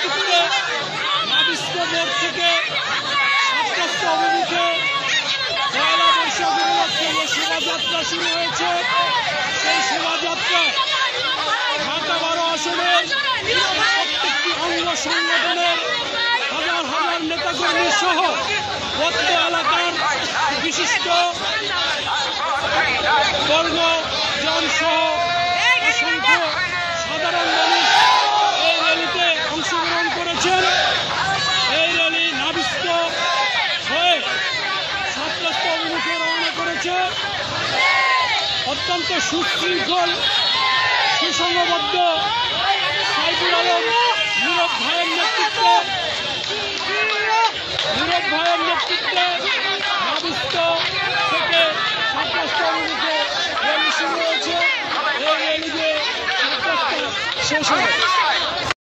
নেতৃত্বে নাবিস্ক মোড় থেকে সাতরাস্তা অভিমুখে পয়লা বৈশাখ উপলক্ষে যে শোভাযাত্রা শুরু হয়েছে, সেই শোভাযাত্রা ঢাকা 12 আসনের প্রত্যেকটি অঙ্গ সংগঠনের হাজার হাজার নেতাকর্মী সহ পদ্ম এলাকার বিশিষ্ট কর্মজন সহ অসংখ্য সাধারণ মানুষ এই র্যালিতে অংশগ্রহণ করেছেন। এই র্যালি নাবিস্ক হয়ে সাতরাস্তা অভিমুখে রওনা করেছে। অত্যন্ত সুশৃঙ্খল সুসংবদ্ধ সাইফুল আলম নীরব ভাইয়ের নেতৃত্বে নাবিস্ক থেকে সাতরাস্তা অভিমুখে র্যালি শুরু হয়েছে। এই র্যালিতে সাতরাস্তা শেষ হবে।